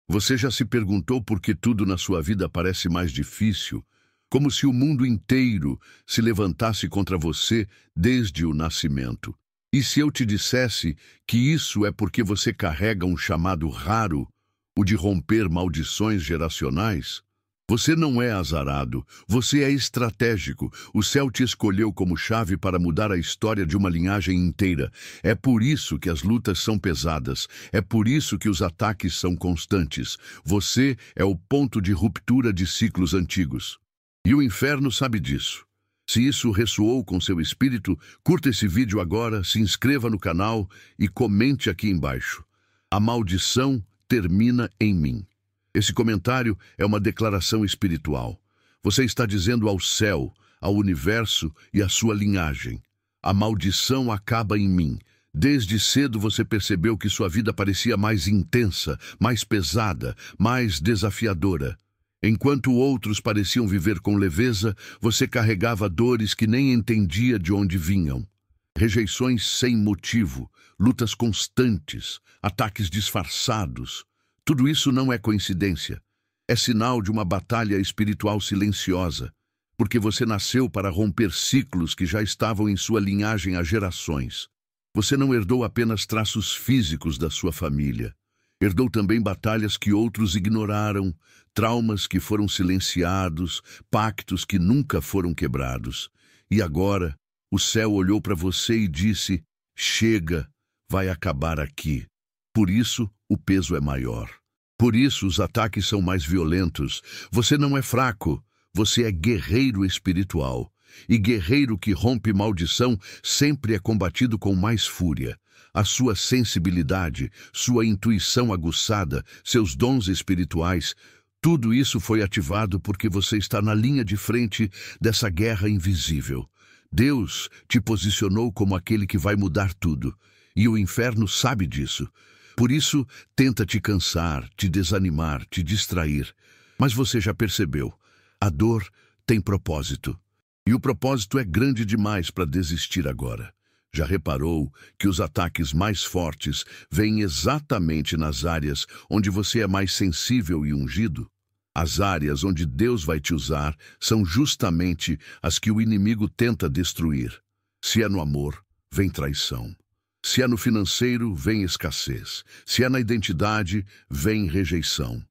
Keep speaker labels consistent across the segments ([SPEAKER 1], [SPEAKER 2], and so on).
[SPEAKER 1] Você já se perguntou por que tudo na sua vida parece mais difícil? Como se o mundo inteiro se levantasse contra você desde o nascimento. E se eu te dissesse que isso é porque você carrega um chamado raro, o de romper maldições geracionais? Você não é azarado, você é estratégico. O céu te escolheu como chave para mudar a história de uma linhagem inteira. É por isso que as lutas são pesadas, é por isso que os ataques são constantes. Você é o ponto de ruptura de ciclos antigos. E o inferno sabe disso. Se isso ressoou com seu espírito, curta esse vídeo agora, se inscreva no canal e comente aqui embaixo. A maldição termina em mim. Esse comentário é uma declaração espiritual. Você está dizendo ao céu, ao universo e à sua linhagem: a maldição acaba em mim. Desde cedo você percebeu que sua vida parecia mais intensa, mais pesada, mais desafiadora. Enquanto outros pareciam viver com leveza, você carregava dores que nem entendia de onde vinham. Rejeições sem motivo, lutas constantes, ataques disfarçados. Tudo isso não é coincidência. É sinal de uma batalha espiritual silenciosa, porque você nasceu para romper ciclos que já estavam em sua linhagem há gerações. Você não herdou apenas traços físicos da sua família. Herdou também batalhas que outros ignoraram, traumas que foram silenciados, pactos que nunca foram quebrados. E agora, o céu olhou para você e disse: chega, vai acabar aqui. Por isso, o peso é maior. Por isso, os ataques são mais violentos. Você não é fraco, você é guerreiro espiritual. E guerreiro que rompe maldição sempre é combatido com mais fúria. A sua sensibilidade, sua intuição aguçada, seus dons espirituais, tudo isso foi ativado porque você está na linha de frente dessa guerra invisível. Deus te posicionou como aquele que vai mudar tudo, e o inferno sabe disso. Por isso, tenta te cansar, te desanimar, te distrair. Mas você já percebeu, a dor tem propósito. E o propósito é grande demais para desistir agora. Já reparou que os ataques mais fortes vêm exatamente nas áreas onde você é mais sensível e ungido? As áreas onde Deus vai te usar são justamente as que o inimigo tenta destruir. Se é no amor, vem traição. Se é no financeiro, vem escassez. Se é na identidade, vem rejeição.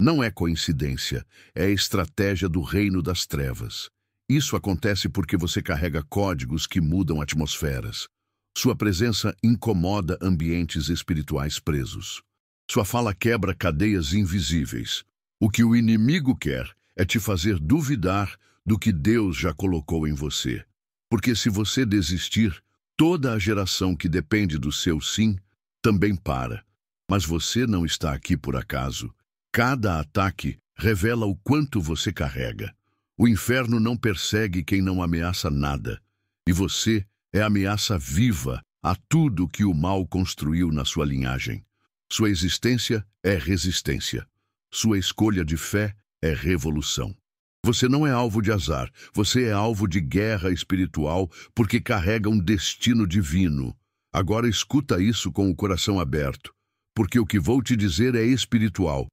[SPEAKER 1] Não é coincidência, é a estratégia do reino das trevas. Isso acontece porque você carrega códigos que mudam atmosferas. Sua presença incomoda ambientes espirituais presos. Sua fala quebra cadeias invisíveis. O que o inimigo quer é te fazer duvidar do que Deus já colocou em você. Porque se você desistir, toda a geração que depende do seu sim também para. Mas você não está aqui por acaso. Cada ataque revela o quanto você carrega. O inferno não persegue quem não ameaça nada. E você é ameaça viva a tudo que o mal construiu na sua linhagem. Sua existência é resistência. Sua escolha de fé é revolução. Você não é alvo de azar, você é alvo de guerra espiritual porque carrega um destino divino. Agora escuta isso com o coração aberto, porque o que vou te dizer é espiritual.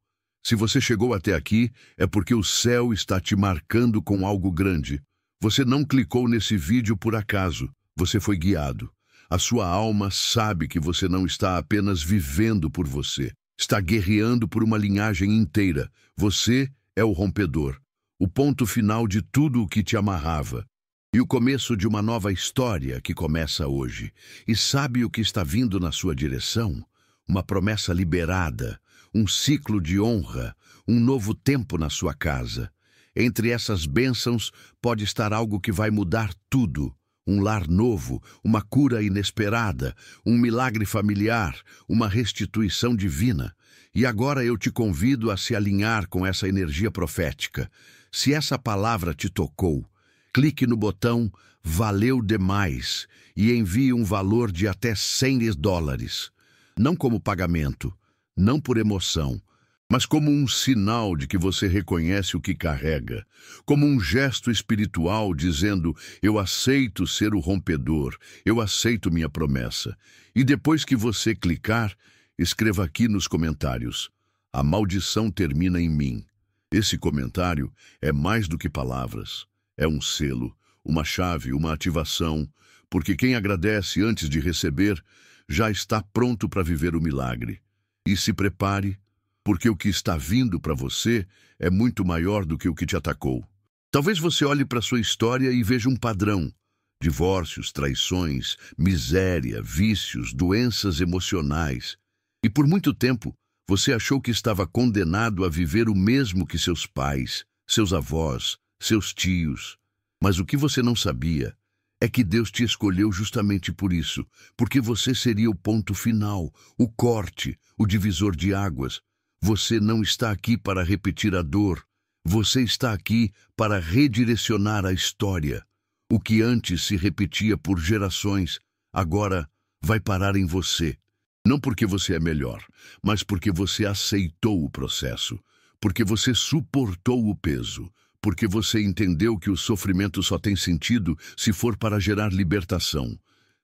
[SPEAKER 1] Se você chegou até aqui, é porque o céu está te marcando com algo grande. Você não clicou nesse vídeo por acaso, você foi guiado. A sua alma sabe que você não está apenas vivendo por você, está guerreando por uma linhagem inteira. Você é o rompedor, o ponto final de tudo o que te amarrava. E o começo de uma nova história que começa hoje. E sabe o que está vindo na sua direção? Uma promessa liberada, um ciclo de honra, um novo tempo na sua casa. Entre essas bênçãos pode estar algo que vai mudar tudo. Um lar novo, uma cura inesperada, um milagre familiar, uma restituição divina. E agora eu te convido a se alinhar com essa energia profética. Se essa palavra te tocou, clique no botão "Valeu demais" e envie um valor de até $100. Não como pagamento, não por emoção, mas como um sinal de que você reconhece o que carrega, como um gesto espiritual dizendo: eu aceito ser o rompedor, eu aceito minha promessa. E depois que você clicar, escreva aqui nos comentários: A maldição termina em mim. Esse comentário é mais do que palavras. É um selo, uma chave, uma ativação, porque quem agradece antes de receber já está pronto para viver o milagre. E se prepare, porque o que está vindo para você é muito maior do que o que te atacou. Talvez você olhe para sua história e veja um padrão: divórcios, traições, miséria, vícios, doenças emocionais. E por muito tempo, você achou que estava condenado a viver o mesmo que seus pais, seus avós, seus tios. Mas o que você não sabia é que Deus te escolheu justamente por isso, porque você seria o ponto final, o corte, o divisor de águas. Você não está aqui para repetir a dor. Você está aqui para redirecionar a história. O que antes se repetia por gerações, agora vai parar em você. Não porque você é melhor, mas porque você aceitou o processo, porque você suportou o peso, porque você entendeu que o sofrimento só tem sentido se for para gerar libertação.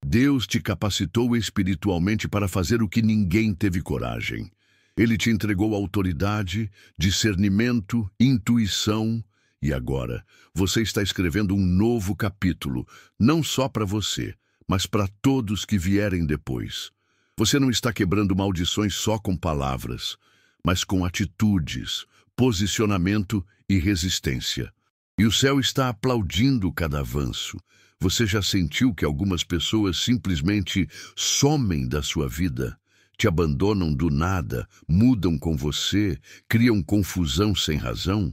[SPEAKER 1] Deus te capacitou espiritualmente para fazer o que ninguém teve coragem. Ele te entregou autoridade, discernimento, intuição, e agora você está escrevendo um novo capítulo, não só para você, mas para todos que vierem depois. Você não está quebrando maldições só com palavras, mas com atitudes, posicionamento e resistência. E o céu está aplaudindo cada avanço. Você já sentiu que algumas pessoas simplesmente somem da sua vida? Te abandonam do nada, mudam com você, criam confusão sem razão?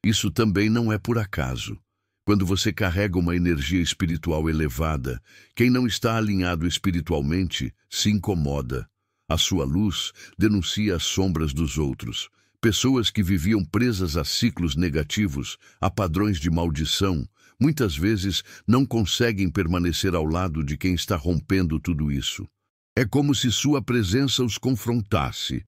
[SPEAKER 1] Isso também não é por acaso. Quando você carrega uma energia espiritual elevada, quem não está alinhado espiritualmente se incomoda. A sua luz denuncia as sombras dos outros. Pessoas que viviam presas a ciclos negativos, a padrões de maldição, muitas vezes não conseguem permanecer ao lado de quem está rompendo tudo isso. É como se sua presença os confrontasse.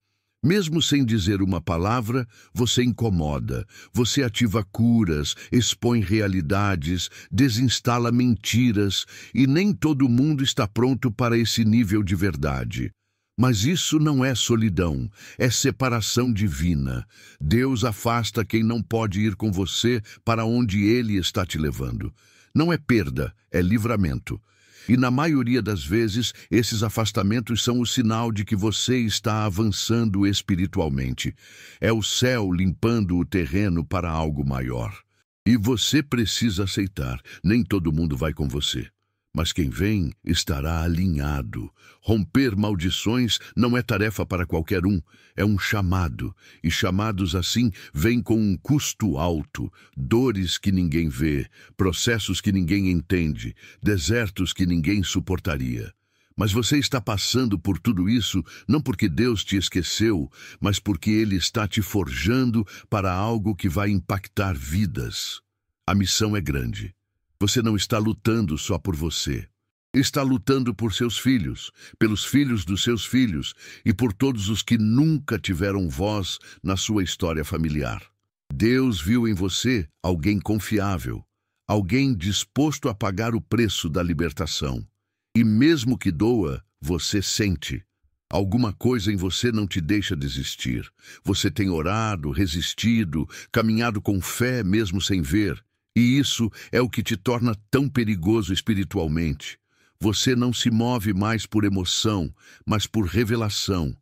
[SPEAKER 1] Mesmo sem dizer uma palavra, você incomoda, você ativa curas, expõe realidades, desinstala mentiras, e nem todo mundo está pronto para esse nível de verdade. Mas isso não é solidão, é separação divina. Deus afasta quem não pode ir com você para onde Ele está te levando. Não é perda, é livramento. E na maioria das vezes, esses afastamentos são o sinal de que você está avançando espiritualmente. É o céu limpando o terreno para algo maior. E você precisa aceitar, nem todo mundo vai com você. Mas quem vem estará alinhado. Romper maldições não é tarefa para qualquer um, é um chamado. E chamados assim vêm com um custo alto, dores que ninguém vê, processos que ninguém entende, desertos que ninguém suportaria. Mas você está passando por tudo isso não porque Deus te esqueceu, mas porque Ele está te forjando para algo que vai impactar vidas. A missão é grande. Você não está lutando só por você. Está lutando por seus filhos, pelos filhos dos seus filhos e por todos os que nunca tiveram voz na sua história familiar. Deus viu em você alguém confiável, alguém disposto a pagar o preço da libertação. E mesmo que doa, você sente. Alguma coisa em você não te deixa desistir. Você tem orado, resistido, caminhado com fé mesmo sem ver. E isso é o que te torna tão perigoso espiritualmente. Você não se move mais por emoção, mas por revelação.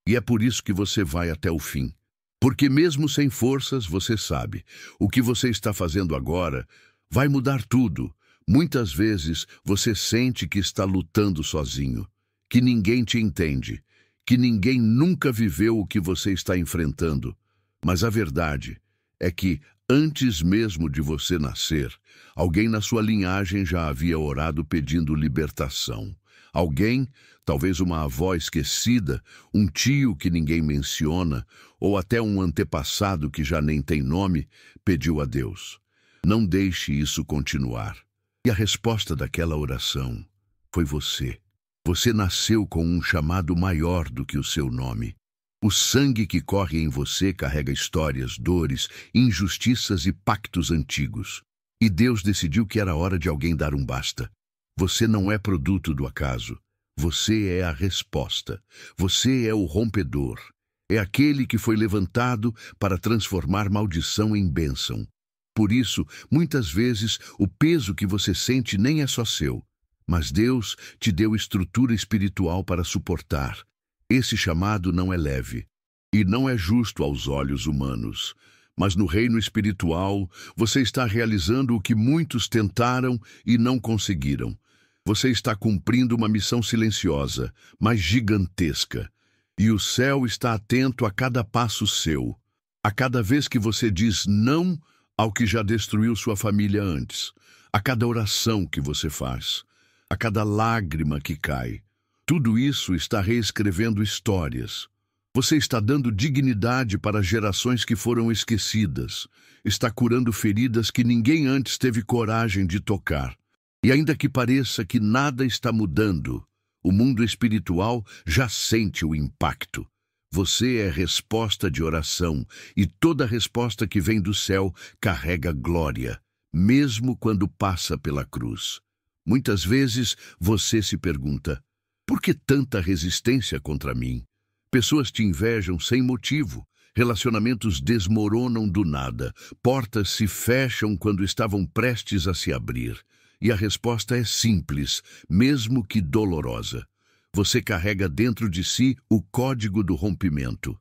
[SPEAKER 1] E é por isso que você vai até o fim. Porque mesmo sem forças, você sabe, o que você está fazendo agora vai mudar tudo. Muitas vezes você sente que está lutando sozinho, que ninguém te entende, que ninguém nunca viveu o que você está enfrentando. Mas a verdade é que, antes mesmo de você nascer, alguém na sua linhagem já havia orado pedindo libertação. Alguém, talvez uma avó esquecida, um tio que ninguém menciona, ou até um antepassado que já nem tem nome, pediu a Deus: não deixe isso continuar. E a resposta daquela oração foi você. Você nasceu com um chamado maior do que o seu nome. O sangue que corre em você carrega histórias, dores, injustiças e pactos antigos. E Deus decidiu que era hora de alguém dar um basta. Você não é produto do acaso. Você é a resposta. Você é o rompedor. É aquele que foi levantado para transformar maldição em bênção. Por isso, muitas vezes, o peso que você sente nem é só seu, mas Deus te deu estrutura espiritual para suportar. Esse chamado não é leve e não é justo aos olhos humanos, mas no reino espiritual você está realizando o que muitos tentaram e não conseguiram. Você está cumprindo uma missão silenciosa, mas gigantesca, e o céu está atento a cada passo seu, a cada vez que você diz não ao que já destruiu sua família antes, a cada oração que você faz, a cada lágrima que cai. Tudo isso está reescrevendo histórias. Você está dando dignidade para gerações que foram esquecidas, está curando feridas que ninguém antes teve coragem de tocar. E ainda que pareça que nada está mudando, o mundo espiritual já sente o impacto. Você é resposta de oração, e toda resposta que vem do céu carrega glória, mesmo quando passa pela cruz. Muitas vezes você se pergunta, por que tanta resistência contra mim? Pessoas te invejam sem motivo, relacionamentos desmoronam do nada, portas se fecham quando estavam prestes a se abrir. E a resposta é simples, mesmo que dolorosa. Você carrega dentro de si o código do rompimento.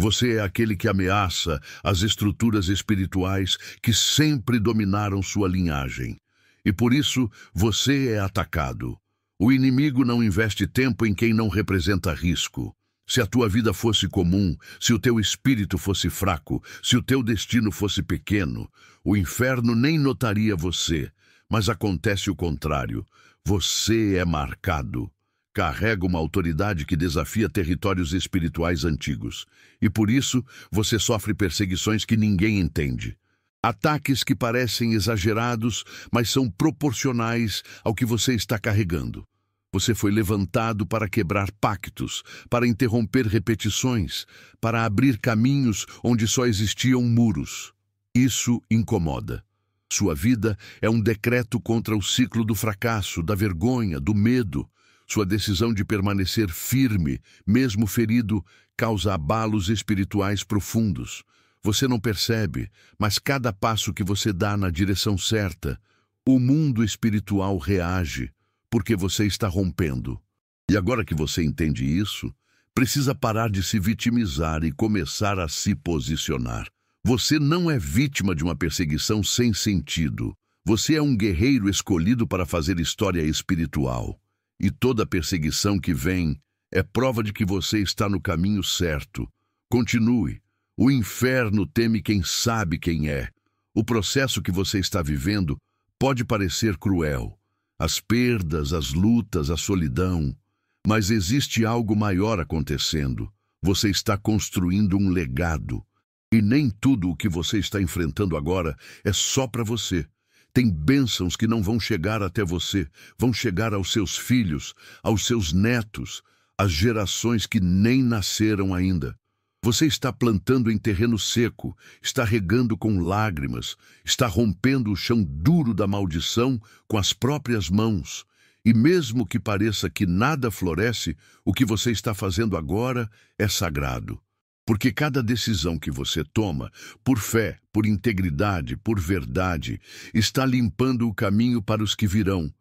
[SPEAKER 1] Você é aquele que ameaça as estruturas espirituais que sempre dominaram sua linhagem. E por isso você é atacado. O inimigo não investe tempo em quem não representa risco. Se a tua vida fosse comum, se o teu espírito fosse fraco, se o teu destino fosse pequeno, o inferno nem notaria você. Mas acontece o contrário. Você é marcado. Carrega uma autoridade que desafia territórios espirituais antigos. E por isso, você sofre perseguições que ninguém entende. Ataques que parecem exagerados, mas são proporcionais ao que você está carregando. Você foi levantado para quebrar pactos, para interromper repetições, para abrir caminhos onde só existiam muros. Isso incomoda. Sua vida é um decreto contra o ciclo do fracasso, da vergonha, do medo. Sua decisão de permanecer firme, mesmo ferido, causa abalos espirituais profundos. Você não percebe, mas cada passo que você dá na direção certa, o mundo espiritual reage, porque você está rompendo. E agora que você entende isso, precisa parar de se vitimizar e começar a se posicionar. Você não é vítima de uma perseguição sem sentido. Você é um guerreiro escolhido para fazer história espiritual. E toda perseguição que vem é prova de que você está no caminho certo. Continue. O inferno teme quem sabe quem é. O processo que você está vivendo pode parecer cruel. As perdas, as lutas, a solidão. Mas existe algo maior acontecendo. Você está construindo um legado. E nem tudo o que você está enfrentando agora é só para você. Tem bênçãos que não vão chegar até você, vão chegar aos seus filhos, aos seus netos, às gerações que nem nasceram ainda. Você está plantando em terreno seco, está regando com lágrimas, está rompendo o chão duro da maldição com as próprias mãos. E mesmo que pareça que nada floresce, o que você está fazendo agora é sagrado. Porque cada decisão que você toma, por fé, por integridade, por verdade, está limpando o caminho para os que virão.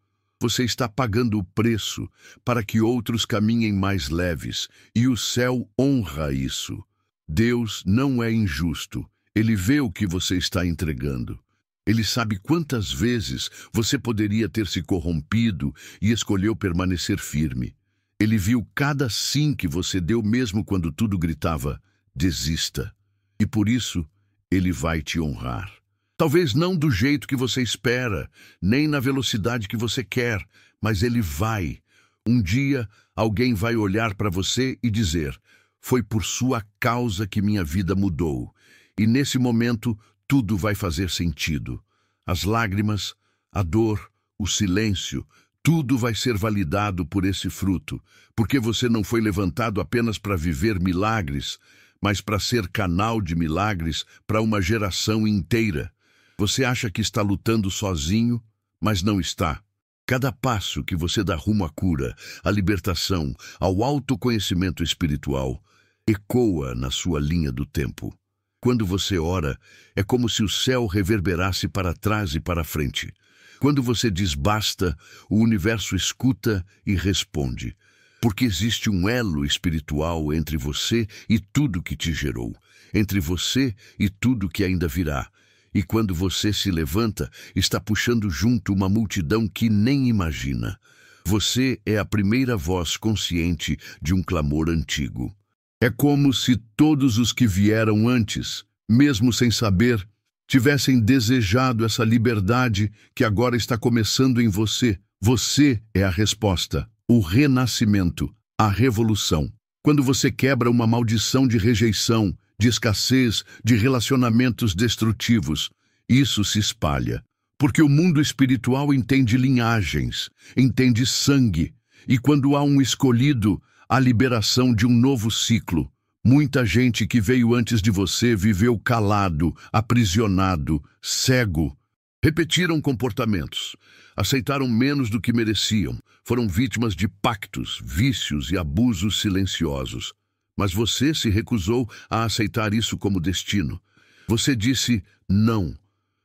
[SPEAKER 1] Você está pagando o preço para que outros caminhem mais leves, e o céu honra isso. Deus não é injusto. Ele vê o que você está entregando. Ele sabe quantas vezes você poderia ter se corrompido e escolheu permanecer firme. Ele viu cada sim que você deu mesmo quando tudo gritava, desista. E por isso, ele vai te honrar. Talvez não do jeito que você espera, nem na velocidade que você quer, mas ele vai. Um dia, alguém vai olhar para você e dizer, foi por sua causa que minha vida mudou. E nesse momento, tudo vai fazer sentido. As lágrimas, a dor, o silêncio, tudo vai ser validado por esse fruto, porque você não foi levantado apenas para viver milagres, mas para ser canal de milagres para uma geração inteira. Você acha que está lutando sozinho, mas não está. Cada passo que você dá rumo à cura, à libertação, ao autoconhecimento espiritual, ecoa na sua linha do tempo. Quando você ora, é como se o céu reverberasse para trás e para frente. Quando você diz basta, o universo escuta e responde. Porque existe um elo espiritual entre você e tudo que te gerou, entre você e tudo que ainda virá. E quando você se levanta, está puxando junto uma multidão que nem imagina. Você é a primeira voz consciente de um clamor antigo. É como se todos os que vieram antes, mesmo sem saber, tivessem desejado essa liberdade que agora está começando em você. Você é a resposta, o renascimento, a revolução. Quando você quebra uma maldição de rejeição, de escassez, de relacionamentos destrutivos, isso se espalha. Porque o mundo espiritual entende linhagens, entende sangue. E quando há um escolhido, a liberação de um novo ciclo. Muita gente que veio antes de você viveu calado, aprisionado, cego. Repetiram comportamentos, aceitaram menos do que mereciam, foram vítimas de pactos, vícios e abusos silenciosos. Mas você se recusou a aceitar isso como destino. Você disse não.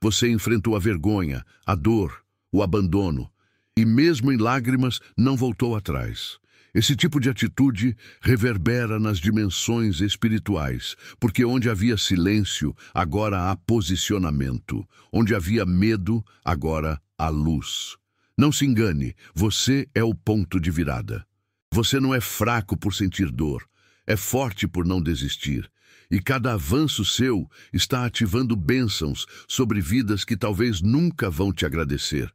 [SPEAKER 1] Você enfrentou a vergonha, a dor, o abandono. E mesmo em lágrimas, não voltou atrás. Esse tipo de atitude reverbera nas dimensões espirituais, porque onde havia silêncio, agora há posicionamento. Onde havia medo, agora há luz. Não se engane, você é o ponto de virada. Você não é fraco por sentir dor, é forte por não desistir. E cada avanço seu está ativando bênçãos sobre vidas que talvez nunca vão te agradecer.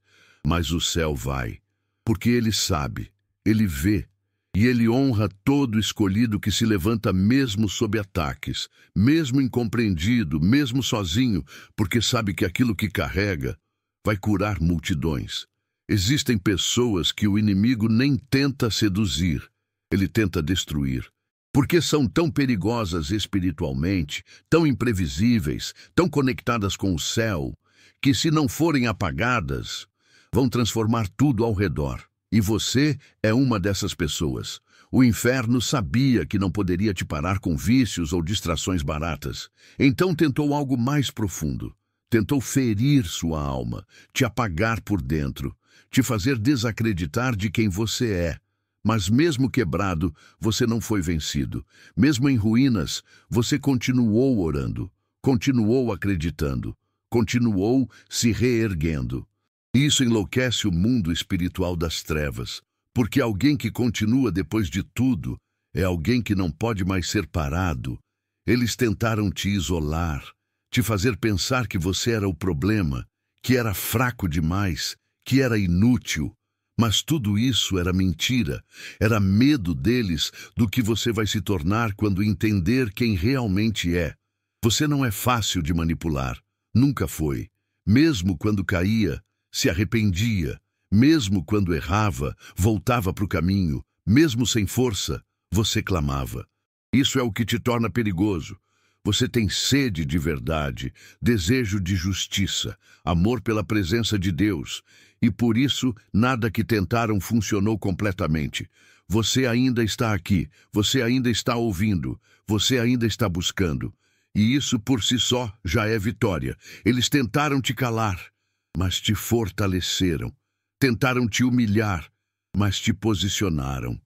[SPEAKER 1] Mas o céu vai, porque ele sabe, ele vê, e ele honra todo escolhido que se levanta mesmo sob ataques, mesmo incompreendido, mesmo sozinho, porque sabe que aquilo que carrega vai curar multidões. Existem pessoas que o inimigo nem tenta seduzir, ele tenta destruir. Porque são tão perigosas espiritualmente, tão imprevisíveis, tão conectadas com o céu, que se não forem apagadas, vão transformar tudo ao redor. E você é uma dessas pessoas. O inferno sabia que não poderia te parar com vícios ou distrações baratas. Então tentou algo mais profundo. Tentou ferir sua alma, te apagar por dentro, te fazer desacreditar de quem você é. Mas mesmo quebrado, você não foi vencido. Mesmo em ruínas, você continuou orando, continuou acreditando, continuou se reerguendo. Isso enlouquece o mundo espiritual das trevas, porque alguém que continua depois de tudo é alguém que não pode mais ser parado. Eles tentaram te isolar, te fazer pensar que você era o problema, que era fraco demais, que era inútil. Mas tudo isso era mentira, era medo deles do que você vai se tornar quando entender quem realmente é. Você não é fácil de manipular, nunca foi. Mesmo quando caía, se arrependia. Mesmo quando errava, voltava para o caminho. Mesmo sem força, você clamava. Isso é o que te torna perigoso. Você tem sede de verdade, desejo de justiça, amor pela presença de Deus. E por isso, nada que tentaram funcionou completamente. Você ainda está aqui, você ainda está ouvindo, você ainda está buscando. E isso por si só já é vitória. Eles tentaram te calar, mas te fortaleceram. Tentaram te humilhar, mas te posicionaram.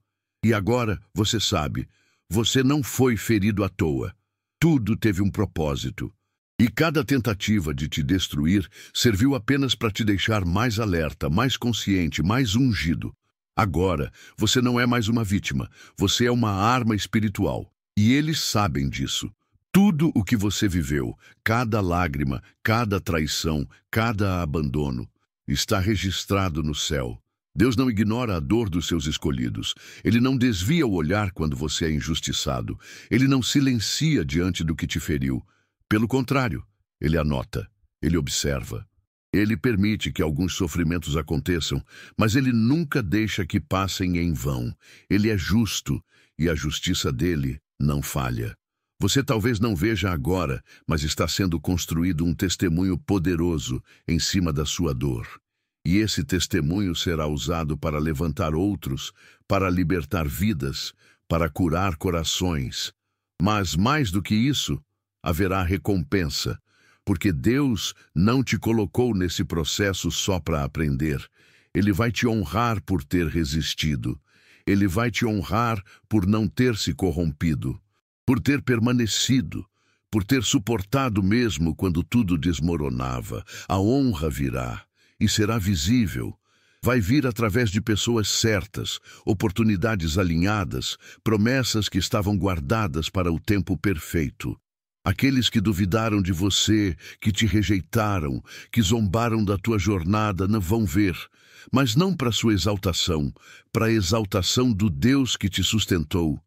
[SPEAKER 1] E agora, você sabe, você não foi ferido à toa. Tudo teve um propósito. E cada tentativa de te destruir serviu apenas para te deixar mais alerta, mais consciente, mais ungido. Agora, você não é mais uma vítima, você é uma arma espiritual. E eles sabem disso. Tudo o que você viveu, cada lágrima, cada traição, cada abandono, está registrado no céu. Deus não ignora a dor dos seus escolhidos. Ele não desvia o olhar quando você é injustiçado. Ele não silencia diante do que te feriu. Pelo contrário, ele anota, ele observa. Ele permite que alguns sofrimentos aconteçam, mas ele nunca deixa que passem em vão. Ele é justo e a justiça dele não falha. Você talvez não veja agora, mas está sendo construído um testemunho poderoso em cima da sua dor. E esse testemunho será usado para levantar outros, para libertar vidas, para curar corações. Mas, mais do que isso, haverá recompensa, porque Deus não te colocou nesse processo só para aprender. Ele vai te honrar por ter resistido. Ele vai te honrar por não ter se corrompido, por ter permanecido, por ter suportado mesmo quando tudo desmoronava. A honra virá e será visível. Vai vir através de pessoas certas, oportunidades alinhadas, promessas que estavam guardadas para o tempo perfeito. Aqueles que duvidaram de você, que te rejeitaram, que zombaram da tua jornada, não vão ver, mas não para sua exaltação, para a exaltação do Deus que te sustentou.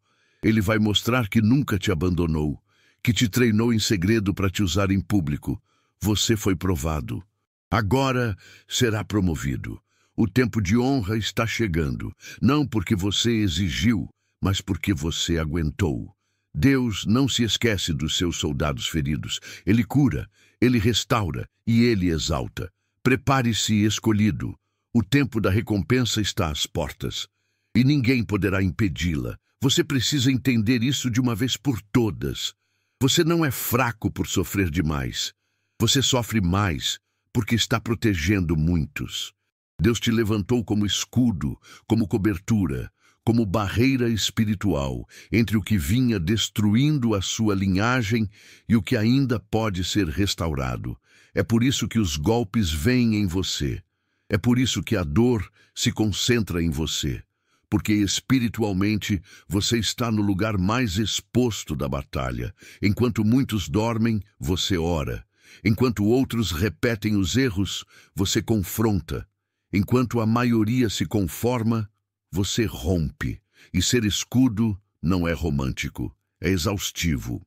[SPEAKER 1] Ele vai mostrar que nunca te abandonou, que te treinou em segredo para te usar em público. Você foi provado. Agora será promovido. O tempo de honra está chegando, não porque você exigiu, mas porque você aguentou. Deus não se esquece dos seus soldados feridos. Ele cura, ele restaura e ele exalta. Prepare-se, escolhido. O tempo da recompensa está às portas e ninguém poderá impedi-la. Você precisa entender isso de uma vez por todas. Você não é fraco por sofrer demais. Você sofre mais porque está protegendo muitos. Deus te levantou como escudo, como cobertura, como barreira espiritual entre o que vinha destruindo a sua linhagem e o que ainda pode ser restaurado. É por isso que os golpes vêm em você. É por isso que a dor se concentra em você. Porque espiritualmente você está no lugar mais exposto da batalha. Enquanto muitos dormem, você ora. Enquanto outros repetem os erros, você confronta. Enquanto a maioria se conforma, você rompe. E ser escudo não é romântico, é exaustivo.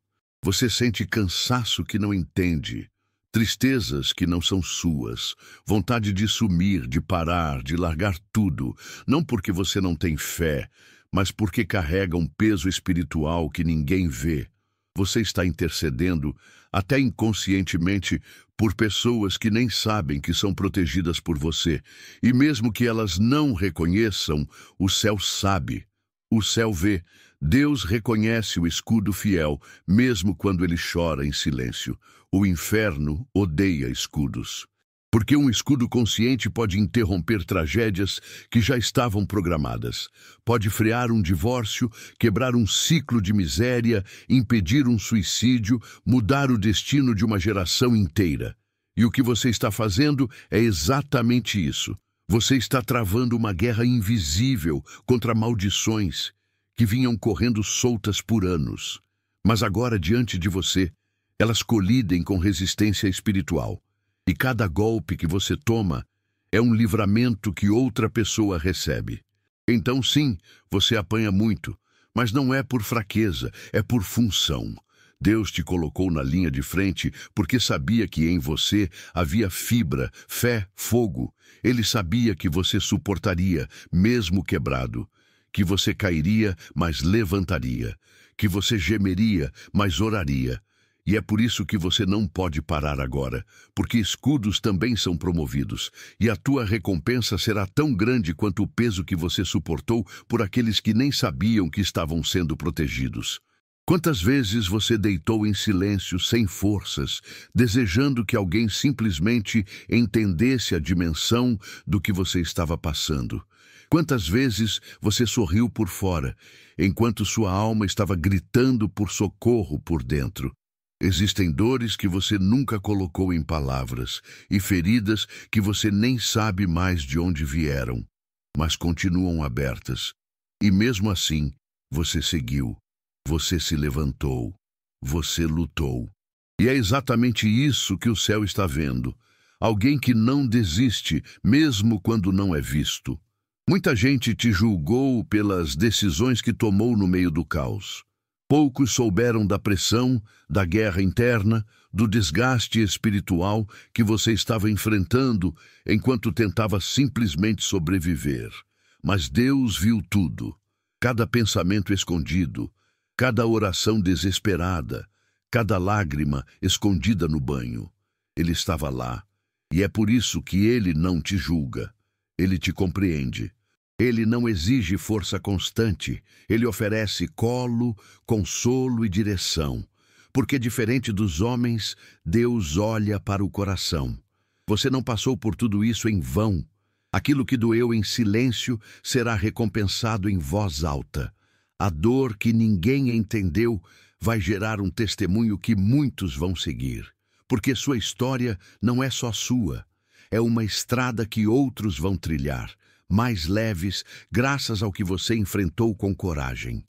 [SPEAKER 1] Você sente cansaço que não entende, tristezas que não são suas, vontade de sumir, de parar, de largar tudo, não porque você não tem fé, mas porque carrega um peso espiritual que ninguém vê. Você está intercedendo, até inconscientemente, por pessoas que nem sabem que são protegidas por você. E mesmo que elas não reconheçam, o céu sabe. O céu vê. Deus reconhece o escudo fiel, mesmo quando ele chora em silêncio. O inferno odeia escudos. Porque um escudo consciente pode interromper tragédias que já estavam programadas. Pode frear um divórcio, quebrar um ciclo de miséria, impedir um suicídio, mudar o destino de uma geração inteira. E o que você está fazendo é exatamente isso. Você está travando uma guerra invisível contra maldições que vinham correndo soltas por anos. Mas agora, diante de você, elas colidem com resistência espiritual. E cada golpe que você toma é um livramento que outra pessoa recebe. Então, sim, você apanha muito, mas não é por fraqueza, é por função. Deus te colocou na linha de frente porque sabia que em você havia fibra, fé, fogo. Ele sabia que você suportaria, mesmo quebrado, que você cairia, mas levantaria, que você gemeria, mas oraria. E é por isso que você não pode parar agora, porque escudos também são promovidos, e a tua recompensa será tão grande quanto o peso que você suportou por aqueles que nem sabiam que estavam sendo protegidos. Quantas vezes você deitou em silêncio, sem forças, desejando que alguém simplesmente entendesse a dimensão do que você estava passando? Quantas vezes você sorriu por fora, enquanto sua alma estava gritando por socorro por dentro? Existem dores que você nunca colocou em palavras e feridas que você nem sabe mais de onde vieram, mas continuam abertas. E mesmo assim, você seguiu, você se levantou, você lutou. E é exatamente isso que o céu está vendo. Alguém que não desiste, mesmo quando não é visto. Muita gente te julgou pelas decisões que tomou no meio do caos. Poucos souberam da pressão, da guerra interna, do desgaste espiritual que você estava enfrentando enquanto tentava simplesmente sobreviver. Mas Deus viu tudo. Cada pensamento escondido, cada oração desesperada, cada lágrima escondida no banho. Ele estava lá. E é por isso que ele não te julga. Ele te compreende. Ele não exige força constante, ele oferece colo, consolo e direção. Porque, diferente dos homens, Deus olha para o coração. Você não passou por tudo isso em vão. Aquilo que doeu em silêncio será recompensado em voz alta. A dor que ninguém entendeu vai gerar um testemunho que muitos vão seguir. Porque sua história não é só sua. É uma estrada que outros vão trilhar, mais leves, graças ao que você enfrentou com coragem.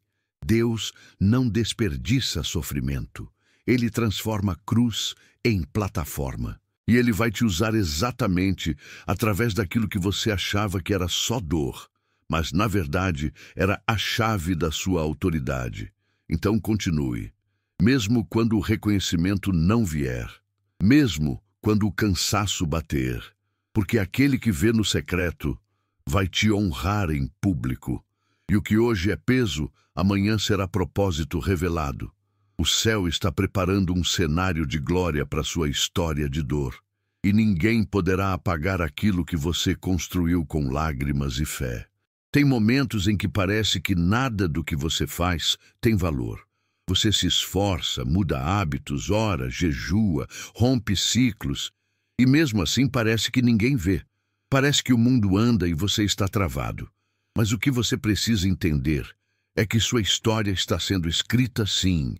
[SPEAKER 1] Deus não desperdiça sofrimento. Ele transforma cruz em plataforma. E Ele vai te usar exatamente através daquilo que você achava que era só dor, mas, na verdade, era a chave da sua autoridade. Então, continue. Mesmo quando o reconhecimento não vier. Mesmo quando o cansaço bater. Porque aquele que vê no secreto vai te honrar em público. E o que hoje é peso, amanhã será propósito revelado. O céu está preparando um cenário de glória para sua história de dor. E ninguém poderá apagar aquilo que você construiu com lágrimas e fé. Tem momentos em que parece que nada do que você faz tem valor. Você se esforça, muda hábitos, ora, jejua, rompe ciclos. E mesmo assim parece que ninguém vê. Parece que o mundo anda e você está travado. Mas o que você precisa entender é que sua história está sendo escrita sim,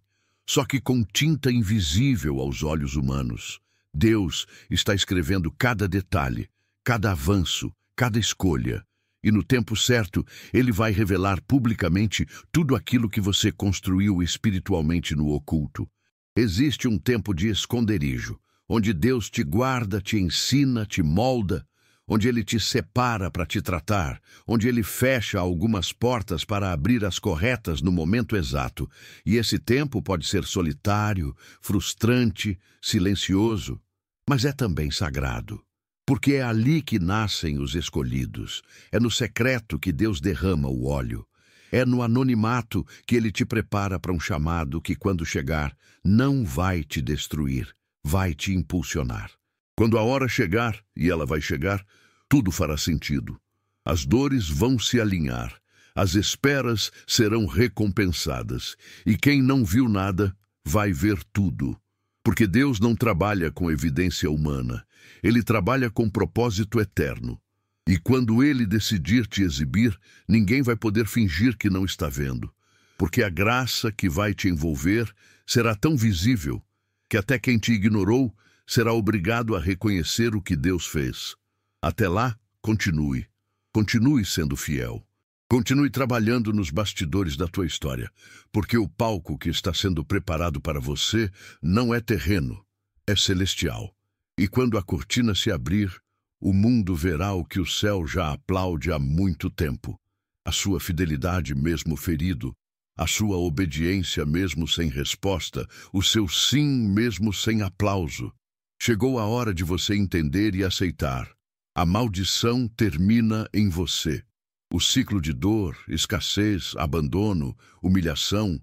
[SPEAKER 1] só que com tinta invisível aos olhos humanos. Deus está escrevendo cada detalhe, cada avanço, cada escolha. E no tempo certo, Ele vai revelar publicamente tudo aquilo que você construiu espiritualmente no oculto. Existe um tempo de esconderijo, onde Deus te guarda, te ensina, te molda, onde Ele te separa para te tratar, onde Ele fecha algumas portas para abrir as corretas no momento exato. E esse tempo pode ser solitário, frustrante, silencioso, mas é também sagrado. Porque é ali que nascem os escolhidos. É no secreto que Deus derrama o óleo. É no anonimato que Ele te prepara para um chamado que, quando chegar, não vai te destruir, vai te impulsionar. Quando a hora chegar, e ela vai chegar, tudo fará sentido. As dores vão se alinhar, as esperas serão recompensadas, e quem não viu nada vai ver tudo. Porque Deus não trabalha com evidência humana, Ele trabalha com propósito eterno. E quando Ele decidir te exibir, ninguém vai poder fingir que não está vendo. Porque a graça que vai te envolver será tão visível que até quem te ignorou será obrigado a reconhecer o que Deus fez. Até lá, continue. Continue sendo fiel. Continue trabalhando nos bastidores da tua história, porque o palco que está sendo preparado para você não é terreno, é celestial. E quando a cortina se abrir, o mundo verá o que o céu já aplaude há muito tempo. A sua fidelidade mesmo ferido, a sua obediência mesmo sem resposta, o seu sim mesmo sem aplauso. Chegou a hora de você entender e aceitar. A maldição termina em você. O ciclo de dor, escassez, abandono, humilhação,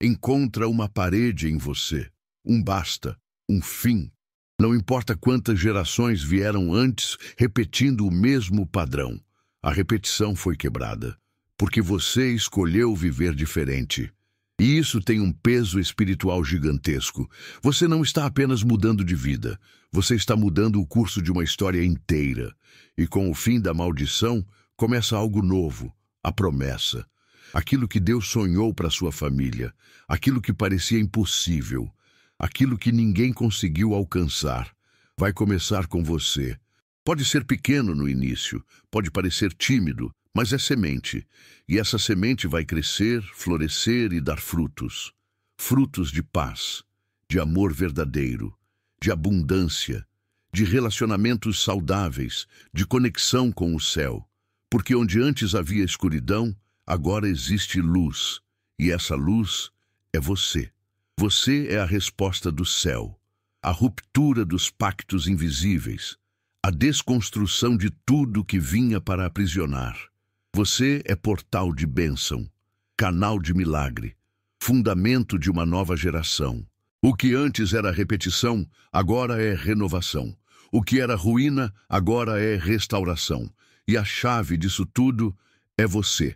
[SPEAKER 1] encontra uma parede em você, um basta, um fim. Não importa quantas gerações vieram antes repetindo o mesmo padrão, a repetição foi quebrada, porque você escolheu viver diferente. E isso tem um peso espiritual gigantesco. Você não está apenas mudando de vida, você está mudando o curso de uma história inteira. E com o fim da maldição, começa algo novo, a promessa. Aquilo que Deus sonhou para sua família, aquilo que parecia impossível, aquilo que ninguém conseguiu alcançar, vai começar com você. Pode ser pequeno no início, pode parecer tímido, mas é semente. E essa semente vai crescer, florescer e dar frutos. Frutos de paz, de amor verdadeiro, de abundância, de relacionamentos saudáveis, de conexão com o céu. Porque onde antes havia escuridão, agora existe luz. E essa luz é você. Você é a resposta do céu, a ruptura dos pactos invisíveis, a desconstrução de tudo que vinha para aprisionar. Você é portal de bênção, canal de milagre, fundamento de uma nova geração. O que antes era repetição, agora é renovação. O que era ruína, agora é restauração. E a chave disso tudo é você.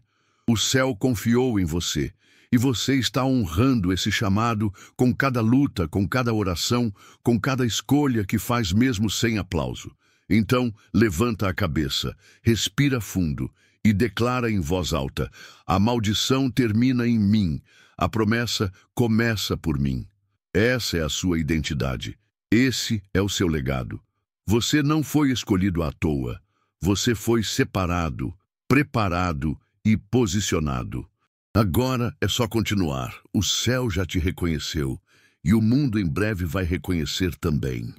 [SPEAKER 1] O céu confiou em você. E você está honrando esse chamado com cada luta, com cada oração, com cada escolha que faz mesmo sem aplauso. Então, levanta a cabeça, respira fundo e declara em voz alta: a maldição termina em mim, a promessa começa por mim. Essa é a sua identidade. Esse é o seu legado. Você não foi escolhido à toa. Você foi separado, preparado e posicionado. Agora é só continuar. O céu já te reconheceu e o mundo em breve vai reconhecer também.